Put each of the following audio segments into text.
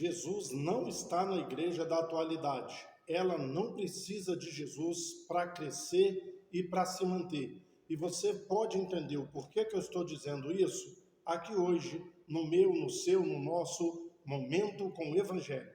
Jesus não está na igreja da atualidade. Ela não precisa de Jesus para crescer e para se manter. E você pode entender o porquê que eu estou dizendo isso aqui hoje, no meu, no seu, no nosso Momento com o Evangelho.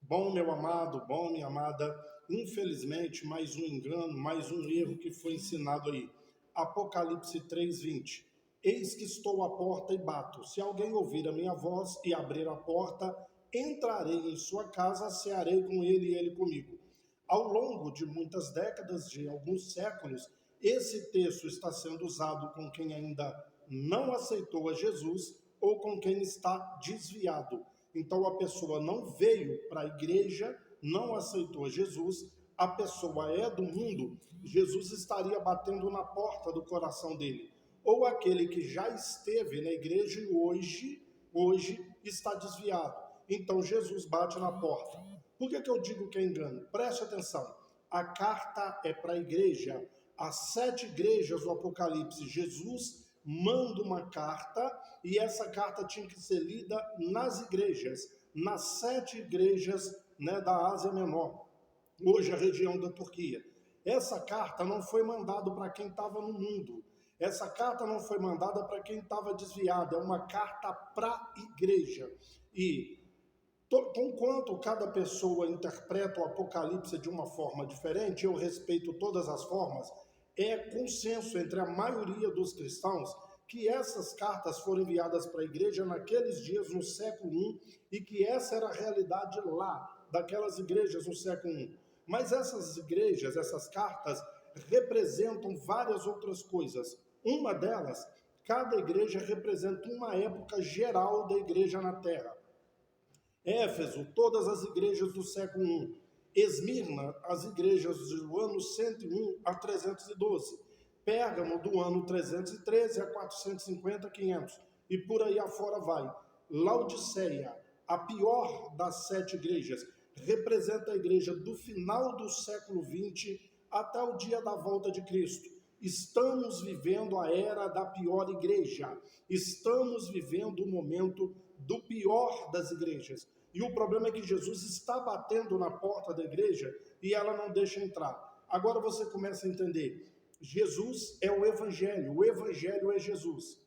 Bom, meu amado, bom, minha amada, infelizmente, mais um engano, mais um erro que foi ensinado aí. Apocalipse 3:20. Eis que estou à porta e bato. Se alguém ouvir a minha voz e abrir a porta, entrarei em sua casa, cearei com ele e ele comigo. Ao longo de muitas décadas, de alguns séculos, esse texto está sendo usado com quem ainda não aceitou a Jesus ou com quem está desviado. Então a pessoa não veio para a igreja, não aceitou Jesus, a pessoa é do mundo, Jesus estaria batendo na porta do coração dele. Ou aquele que já esteve na igreja e hoje está desviado. Então Jesus bate na porta. Por que eu digo que é engano? Preste atenção. A carta é para a igreja. As 7 igrejas do Apocalipse, Jesus manda uma carta e essa carta tinha que ser lida nas igrejas, nas 7 igrejas, da Ásia Menor, hoje a região da Turquia. Essa carta não foi mandada para quem estava no mundo, essa carta não foi mandada para quem estava desviado, é uma carta para a igreja. E conquanto cada pessoa interpreta o Apocalipse de uma forma diferente, eu respeito todas as formas, é consenso entre a maioria dos cristãos que essas cartas foram enviadas para a igreja naqueles dias, no século I, e que essa era a realidade lá, daquelas igrejas no século I. Mas essas igrejas, essas cartas, representam várias outras coisas. Uma delas, cada igreja representa uma época geral da igreja na Terra. Éfeso, todas as igrejas do século I. Esmirna, as igrejas do ano 101 a 312. Pérgamo, do ano 313 a 450, 500. E por aí afora vai. Laodiceia, a pior das 7 igrejas, representa a igreja do final do século XX até o dia da volta de Cristo. Estamos vivendo a era da pior igreja. Estamos vivendo o momento do pior das igrejas. E o problema é que Jesus está batendo na porta da igreja e ela não deixa entrar. Agora você começa a entender. Jesus é o Evangelho é Jesus.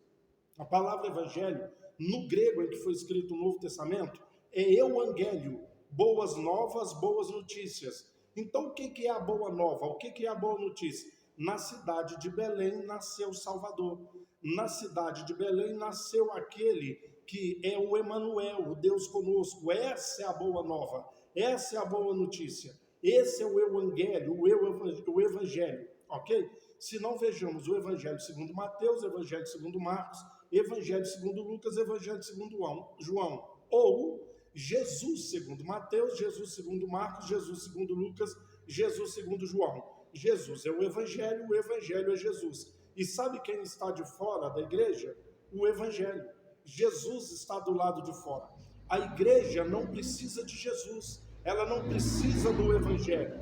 A palavra Evangelho, no grego em que foi escrito o Novo Testamento, é Euangélio, boas novas, boas notícias. Então o que é a boa nova? O que é a boa notícia? Na cidade de Belém nasceu Salvador. Na cidade de Belém nasceu aquele que é o Emanuel, o Deus conosco. Essa é a boa nova, essa é a boa notícia. Esse é o Euangélio, o Evangelho, ok? Se não, vejamos o Evangelho segundo Mateus, Evangelho segundo Marcos, Evangelho segundo Lucas, Evangelho segundo João. Ou Jesus segundo Mateus, Jesus segundo Marcos, Jesus segundo Lucas, Jesus segundo João. Jesus é o Evangelho é Jesus. E sabe quem está de fora da igreja? O Evangelho. Jesus está do lado de fora. A igreja não precisa de Jesus, ela não precisa do Evangelho,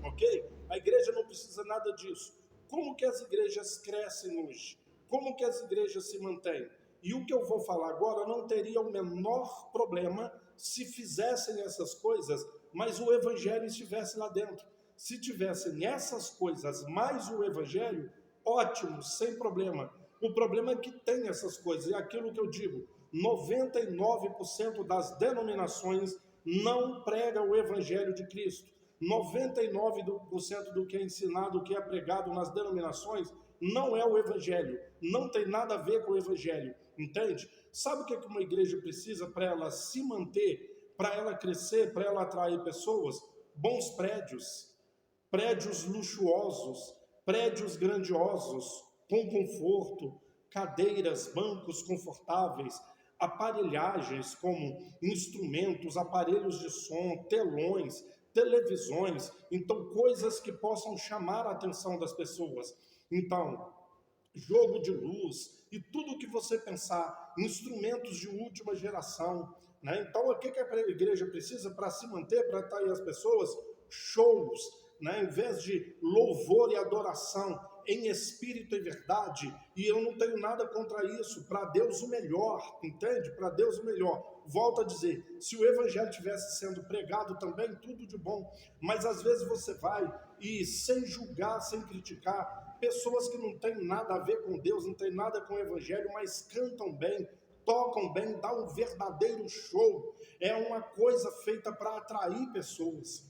ok? A igreja não precisa nada disso. Como que as igrejas crescem hoje? Como que as igrejas se mantêm? E o que eu vou falar agora não teria o menor problema se fizessem essas coisas, mas o Evangelho estivesse lá dentro. Se tivessem essas coisas mais o Evangelho, ótimo, sem problema. O problema é que tem essas coisas, é aquilo que eu digo, 99% das denominações não pregam o Evangelho de Cristo. 99% do que é ensinado, o que é pregado nas denominações, não é o Evangelho, não tem nada a ver com o Evangelho, entende? Sabe o que uma igreja precisa para ela se manter, para ela crescer, para ela atrair pessoas? Bons prédios, prédios luxuosos, prédios grandiosos, com conforto, cadeiras, bancos confortáveis, aparelhagens como instrumentos, aparelhos de som, telões, televisões, então coisas que possam chamar a atenção das pessoas. Então, jogo de luz e tudo que você pensar, instrumentos de última geração, Então, o que a igreja precisa para se manter, para atrair as pessoas? Shows, né? Em vez de louvor e adoração em espírito e verdade, e eu não tenho nada contra isso, para Deus o melhor, entende? Para Deus o melhor. Volto a dizer, se o evangelho estivesse sendo pregado também, tudo de bom, mas às vezes você vai e sem julgar, sem criticar, pessoas que não têm nada a ver com Deus, não têm nada com o evangelho, mas cantam bem, tocam bem, dá um verdadeiro show, é uma coisa feita para atrair pessoas,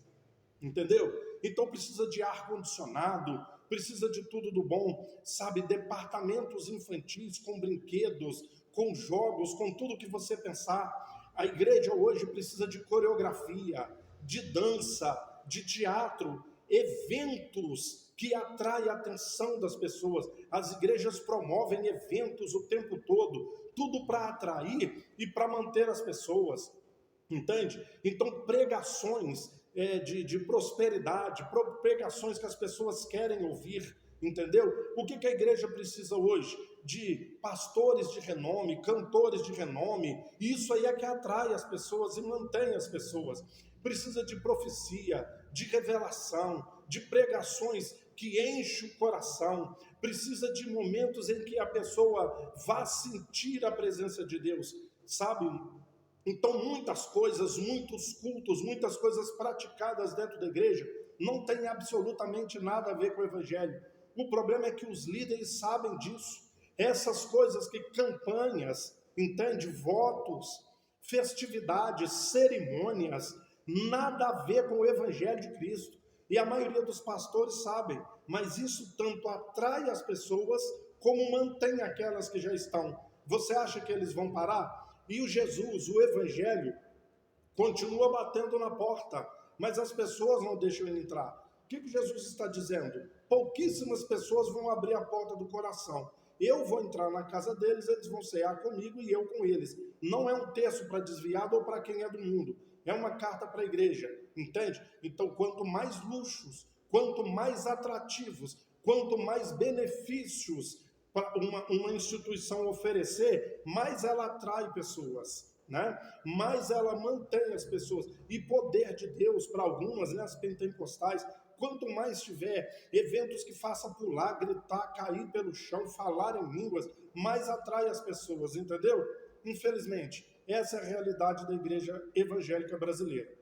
entendeu? Então precisa de ar-condicionado, precisa de tudo do bom, sabe? Departamentos infantis com brinquedos, com jogos, com tudo que você pensar. A igreja hoje precisa de coreografia, de dança, de teatro, eventos que atraem a atenção das pessoas. As igrejas promovem eventos o tempo todo, tudo para atrair e para manter as pessoas, entende? Então pregações de prosperidade, pregações que as pessoas querem ouvir, entendeu? O que a igreja precisa hoje? De pastores de renome, cantores de renome, isso aí é que atrai as pessoas e mantém as pessoas. Precisa de profecia, de revelação, de pregações que enchem o coração, precisa de momentos em que a pessoa vá sentir a presença de Deus, sabe? Então, muitas coisas, muitos cultos, muitas coisas praticadas dentro da igreja não tem absolutamente nada a ver com o evangelho. O problema é que os líderes sabem disso. Essas coisas que campanhas, entende? Votos, festividades, cerimônias, nada a ver com o evangelho de Cristo. E a maioria dos pastores sabem, mas isso tanto atrai as pessoas como mantém aquelas que já estão. Você acha que eles vão parar? E o Jesus, o evangelho, continua batendo na porta, mas as pessoas não deixam ele entrar. O que Jesus está dizendo? Pouquíssimas pessoas vão abrir a porta do coração. Eu vou entrar na casa deles, eles vão cear comigo e eu com eles. Não é um texto para desviado ou para quem é do mundo. É uma carta para a igreja, entende? Então, quanto mais luxos, quanto mais atrativos, quanto mais benefícios para uma instituição oferecer, mais ela atrai pessoas, né? Mais ela mantém as pessoas. E poder de Deus para algumas, né, as pentecostais, quanto mais tiver eventos que façam pular, gritar, cair pelo chão, falar em línguas, mais atrai as pessoas, entendeu? Infelizmente, essa é a realidade da igreja evangélica brasileira.